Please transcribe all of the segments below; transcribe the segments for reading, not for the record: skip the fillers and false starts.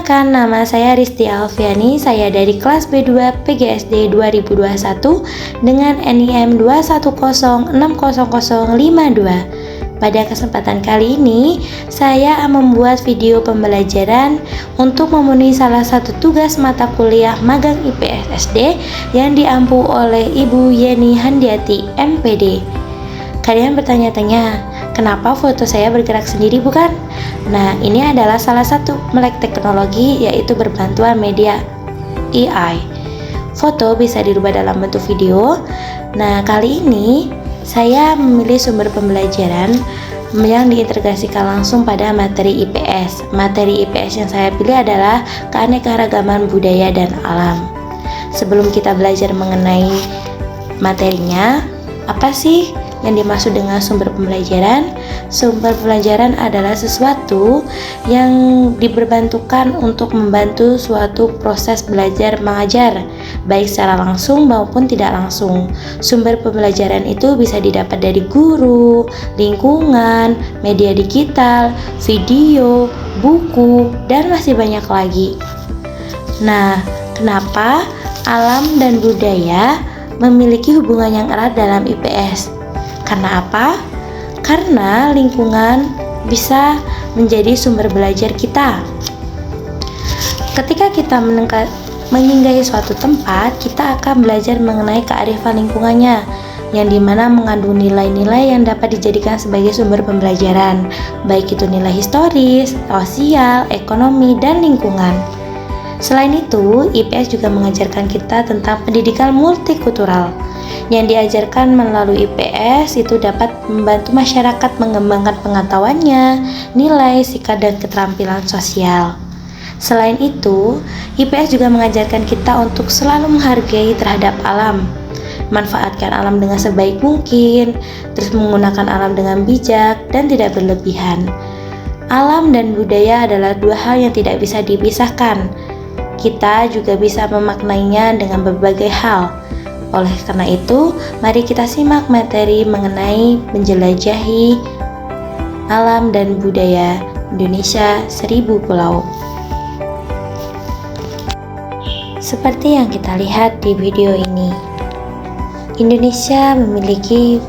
Perkenalkan, nama saya Risti Alfiani, saya dari kelas B2 PGSD 2021 dengan NIM 210600052. Pada kesempatan kali ini, saya membuat video pembelajaran untuk memenuhi salah satu tugas mata kuliah magang IPS SD yang diampu oleh Ibu Yeni Handiati, MPD. Kalian bertanya-tanya, kenapa foto saya bergerak sendiri bukan? Nah, ini adalah salah satu melek teknologi, yaitu berbantuan media AI. Foto bisa dirubah dalam bentuk video. Nah, kali ini saya memilih sumber pembelajaran yang diintegrasikan langsung pada materi IPS. Materi IPS yang saya pilih adalah keanekaragaman budaya dan alam. Sebelum kita belajar mengenai materinya, apa sih yang dimaksud dengan sumber pembelajaran? Sumber pembelajaran adalah sesuatu yang diperbantukan untuk membantu suatu proses belajar mengajar, baik secara langsung maupun tidak langsung. Sumber pembelajaran itu bisa didapat dari guru, lingkungan, media digital, video, buku, dan masih banyak lagi. Nah, kenapa alam dan budaya memiliki hubungan yang erat dalam IPS? Karena apa? Karena lingkungan bisa menjadi sumber belajar kita. Ketika kita menyinggahi suatu tempat, kita akan belajar mengenai kearifan lingkungannya, yang dimana mengandung nilai-nilai yang dapat dijadikan sebagai sumber pembelajaran, baik itu nilai historis, sosial, ekonomi, dan lingkungan. Selain itu, IPS juga mengajarkan kita tentang pendidikan multikultural. Yang diajarkan melalui IPS itu dapat membantu masyarakat mengembangkan pengetahuannya, nilai, sikap, dan keterampilan sosial. Selain itu, IPS juga mengajarkan kita untuk selalu menghargai terhadap alam, manfaatkan alam dengan sebaik mungkin, terus menggunakan alam dengan bijak dan tidak berlebihan. Alam dan budaya adalah dua hal yang tidak bisa dipisahkan. Kita juga bisa memaknainya dengan berbagai hal. Oleh karena itu, mari kita simak materi mengenai menjelajahi alam dan budaya Indonesia 1000 pulau. Seperti yang kita lihat di video ini, Indonesia memiliki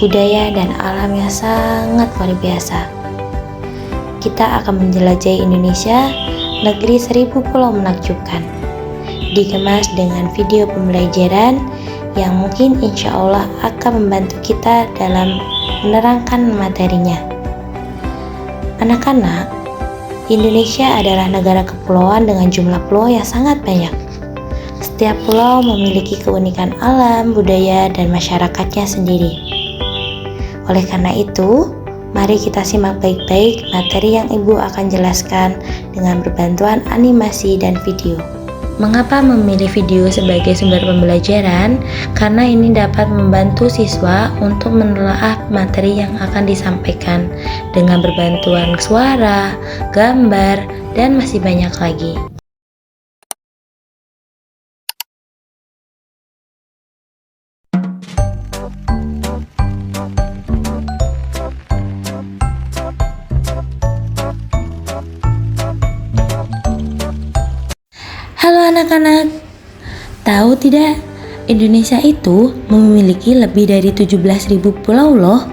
budaya dan alam yang sangat luar biasa. Kita akan menjelajahi Indonesia, negeri 1000 pulau menakjubkan, dikemas dengan video pembelajaran yang mungkin insya Allah akan membantu kita dalam menerangkan materinya. Anak-anak, Indonesia adalah negara kepulauan dengan jumlah pulau yang sangat banyak. Setiap pulau memiliki keunikan alam, budaya, dan masyarakatnya sendiri. Oleh karena itu, mari kita simak baik-baik materi yang Ibu akan jelaskan dengan berbantuan animasi dan video. Mengapa memilih video sebagai sumber pembelajaran? Karena ini dapat membantu siswa untuk menelaah materi yang akan disampaikan dengan berbantuan suara, gambar, dan masih banyak lagi. Halo anak-anak, tahu tidak? Indonesia itu memiliki lebih dari 17.000 pulau loh.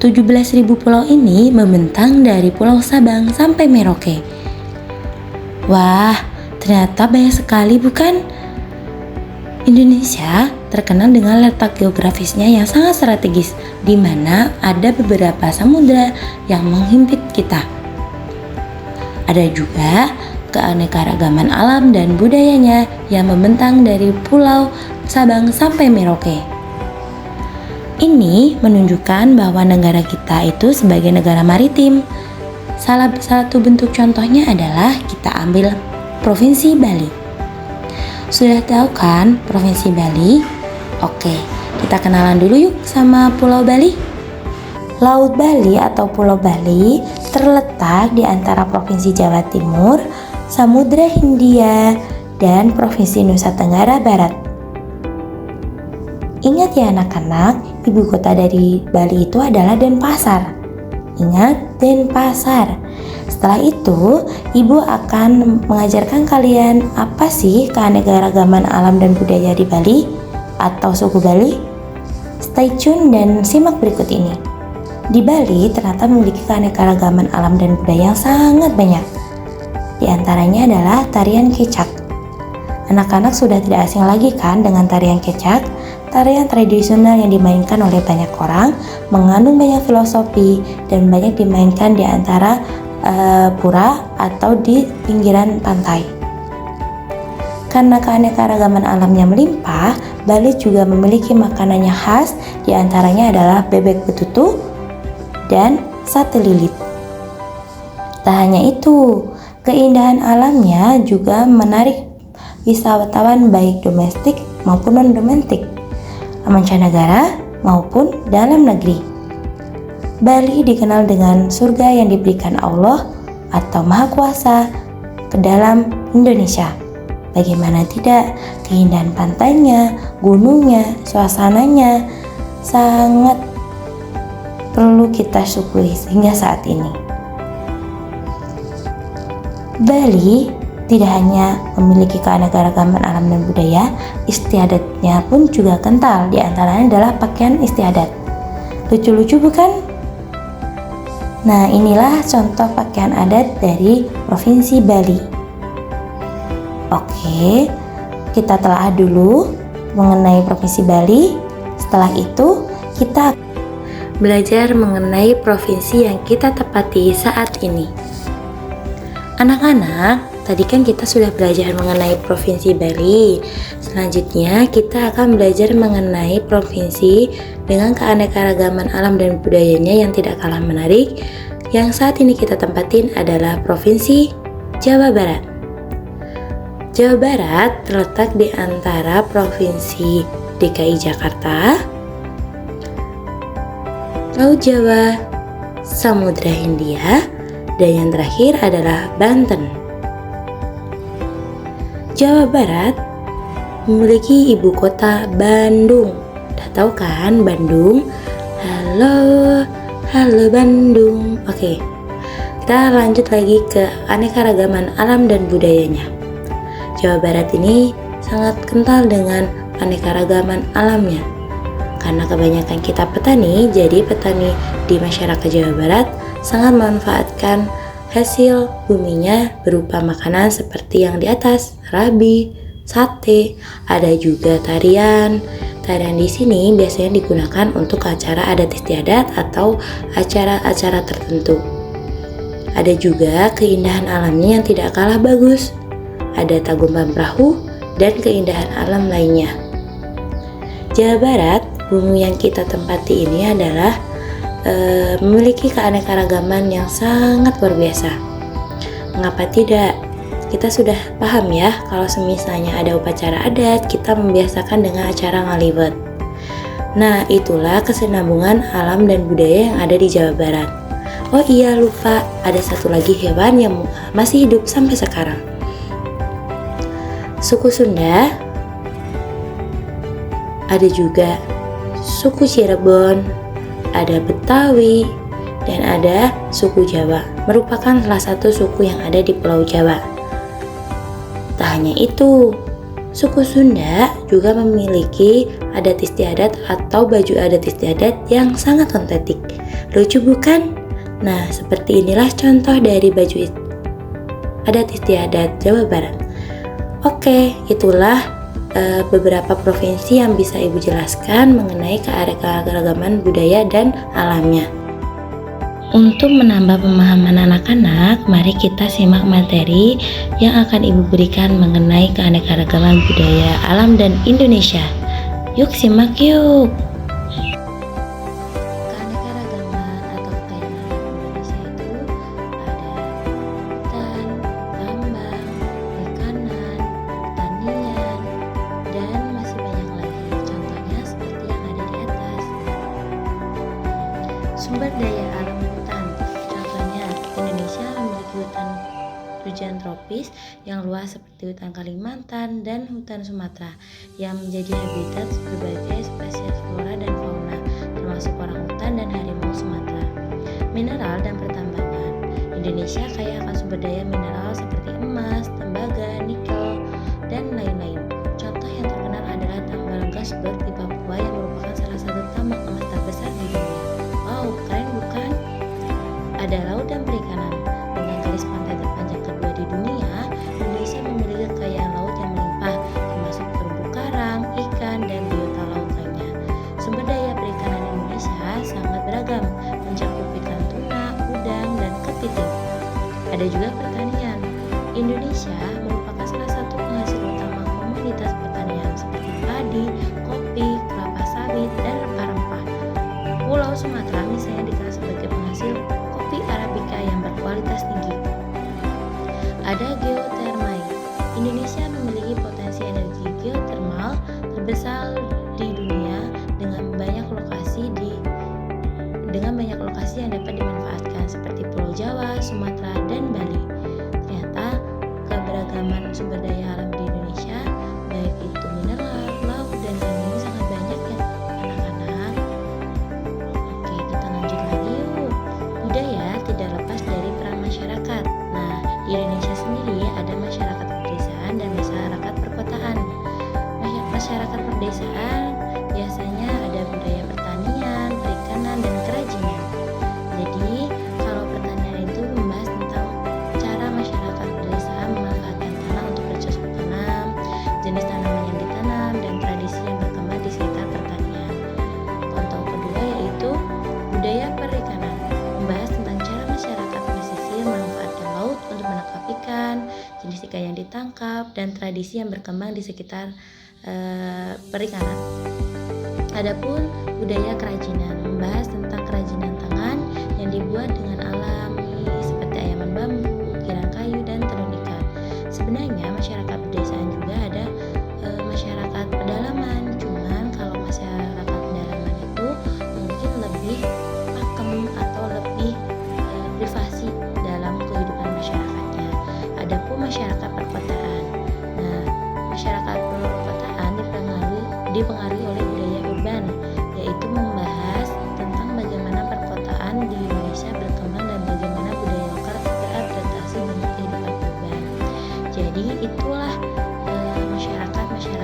17.000 pulau ini membentang dari Pulau Sabang sampai Merauke. Wah, ternyata banyak sekali bukan? Indonesia terkenal dengan letak geografisnya yang sangat strategis, di mana ada beberapa samudra yang menghimpit kita. Ada juga keanekaragaman alam dan budayanya yang membentang dari Pulau Sabang sampai Merauke. Ini menunjukkan bahwa negara kita itu sebagai negara maritim. Salah satu bentuk contohnya adalah kita ambil Provinsi Bali. Sudah tahu kan Provinsi Bali? Oke, kita kenalan dulu yuk sama Pulau Bali. Laut Bali atau Pulau Bali terletak di antara Provinsi Jawa Timur, Samudra Hindia, dan Provinsi Nusa Tenggara Barat. Ingat ya anak-anak, ibu kota dari Bali itu adalah Denpasar. Ingat, Denpasar. Setelah itu, Ibu akan mengajarkan kalian apa sih keanekaragaman alam dan budaya di Bali atau suku Bali. Stay tune dan simak berikut ini. Di Bali ternyata memiliki keanekaragaman alam dan budaya yang sangat banyak. Di antaranya adalah tarian kecak. Anak-anak sudah tidak asing lagi kan dengan tarian kecak? Tarian tradisional yang dimainkan oleh banyak orang, mengandung banyak filosofi dan banyak dimainkan di antara pura atau di pinggiran pantai. Karena keanekaragaman alamnya melimpah, Bali juga memiliki makanannya khas, di antaranya adalah bebek betutu dan sate lilit. Tak hanya itu, keindahan alamnya juga menarik wisatawan baik domestik maupun non-domestik, mancanegara maupun dalam negeri. Bali dikenal dengan surga yang diberikan Allah atau Maha Kuasa ke dalam Indonesia. Bagaimana tidak, keindahan pantainya, gunungnya, suasananya sangat perlu kita syukuri hingga saat ini. Bali tidak hanya memiliki keanekaragaman alam dan budaya, istiadatnya pun juga kental. Di antaranya adalah pakaian istiadat. Lucu-lucu bukan? Nah, inilah contoh pakaian adat dari Provinsi Bali. Oke, kita telah dulu mengenai Provinsi Bali. Setelah itu, kita belajar mengenai provinsi yang kita tempati saat ini. Anak-anak, tadi kan kita sudah belajar mengenai Provinsi Bali. Selanjutnya kita akan belajar mengenai provinsi dengan keanekaragaman alam dan budayanya yang tidak kalah menarik. Yang saat ini kita tempatin adalah Provinsi Jawa Barat. Jawa Barat terletak di antara Provinsi DKI Jakarta, Laut Jawa, Samudra Hindia, dan yang terakhir adalah Banten. Jawa Barat memiliki ibu kota Bandung. Udah tahu kan Bandung? Halo Bandung. Oke, kita lanjut lagi ke aneka-ragaman alam dan budayanya. Jawa Barat ini sangat kental dengan aneka-ragaman alamnya. Karena kebanyakan kita petani, jadi petani di masyarakat Jawa Barat sangat memanfaatkan hasil buminya berupa makanan seperti yang di atas, rabi, sate, ada juga tarian. Tarian di sini biasanya digunakan untuk acara adat istiadat atau acara-acara tertentu. Ada juga keindahan alamnya yang tidak kalah bagus. Ada Tagumban Perahu dan keindahan alam lainnya. Jawa Barat, bumi yang kita tempati ini adalah memiliki keanekaragaman yang sangat luar biasa. Mengapa tidak? Kita sudah paham ya, kalau semisalnya ada upacara adat, kita membiasakan dengan acara ngaliwet. Nah, itulah kesinambungan alam dan budaya yang ada di Jawa Barat. Oh iya, lupa, ada satu lagi hewan yang masih hidup sampai sekarang. Suku Sunda, ada juga suku Cirebon, ada Betawi, dan ada suku Jawa, merupakan salah satu suku yang ada di Pulau Jawa. Tak hanya itu, suku Sunda juga memiliki adat istiadat atau baju adat istiadat yang sangat otentik. Lucu bukan? Nah, seperti inilah contoh dari baju adat istiadat Jawa Barat. Oke, itulah beberapa provinsi yang bisa Ibu jelaskan mengenai keanekaragaman budaya dan alamnya. Untuk menambah pemahaman anak-anak, mari kita simak materi yang akan Ibu berikan mengenai keanekaragaman budaya alam dan Indonesia. Yuk simak yuk! Keanekaragaman atau kekayaan alam Indonesia itu ada hutan, tambang, perikanan, pertanian, dan masih banyak lagi. Contohnya seperti yang ada di atas. Sumber daya alam hutan, contohnya Indonesia memiliki hutan hujan tropis yang luas seperti hutan Kalimantan dan hutan Sumatera yang menjadi habitat berbagai spesies flora dan fauna termasuk orangutan dan harimau Sumatera. Mineral dan pertambangan, Indonesia kaya akan sumber daya mineral seperti emas, tembaga, nikel, dan lain-lain. Contoh yang terkenal adalah tambang Gasberg di Papua yang merupakan salah satu tambang emas terbesar di dunia. Wow, keren bukan? Ada laut dan perikanan. Dengan garis pantai terpanjang kedua di dunia, Indonesia memiliki kekayaan laut yang melimpah, termasuk terumbu karang, ikan, dan biota laut lainnya. Sumber daya perikanan Indonesia sangat beragam, mencakup ikan tuna, udang, dan kepiting. Ada juga pertanian. Indonesia merupakan salah satu penghasil utama komoditas pertanian seperti padi, kopi, kelapa sawit, dan rempah-rempah. Pulau Sumatera misalnya dikenal sebagai penghasil kopi Arabica yang berkualitas tinggi. Ada geotermal. Indonesia memiliki potensi energi geotermal terbesar di dunia dengan banyak lokasi yang dapat dimanfaatkan seperti Pulau Jawa, Sumatera, dan Bali. Ternyata keberagaman sumber daya alam di Indonesia, baik itu mineral, laut, dan lain-lain sangat banyak ya anak-anak. Oke, kita lanjut lagi yuk. Budaya tidak lepas dari peran masyarakat. Nah, di Indonesia sendiri ada masyarakat pedesaan dan masyarakat perkotaan. Masyarakat pedesaan biasanya ada budaya pertanian, perikanan, dan kerajinan. Jadi, kalau pertanian itu membahas tentang cara masyarakat pedesaan memanfaatkan tanah untuk bercocok tanam, jenis tanaman yang ditanam, dan tradisi yang berkembang di sekitar pertanian. Contoh kedua yaitu budaya perikanan, membahas tentang cara masyarakat pesisir memanfaatkan laut untuk menangkap ikan, jenis ikan yang ditangkap, dan tradisi yang berkembang di sekitar perikanan. Adapun budaya kerajinan, membahas tentang kerajinan tangan yang dibuat dengan alami seperti ayaman bambu, ukiran kayu, dan tenun ikat. Sebenarnya masyarakat pedesaan juga ada masyarakat pedalaman, cuman kalau masyarakat pedalaman itu mungkin lebih pakem atau lebih privasi dalam kehidupan masyarakatnya. Adapun masyarakat perkotaan, nah masyarakat perkotaan dipengaruhi oleh budaya urban, yaitu membahas tentang bagaimana perkotaan di Indonesia berkembang dan bagaimana budaya lokal beradaptasi dengan kehidupan urban. Jadi itulah masyarakat yang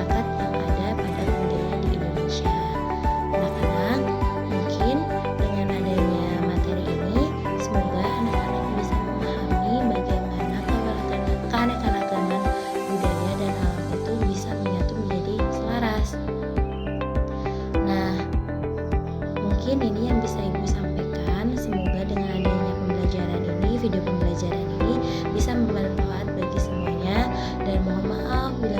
ada pada budaya di Indonesia. Anak-anak, mungkin dengan adanya materi ini, semoga anak-anak bisa memahami bagaimana keanekaragaman budaya dan alam itu bisa menyatu menjadi selaras. Nah, mungkin ini yang bisa Ibu sampaikan. Semoga dengan adanya pembelajaran ini, video pembelajaran ini bisa bermanfaat bagi semuanya. Dan mohon maaf bila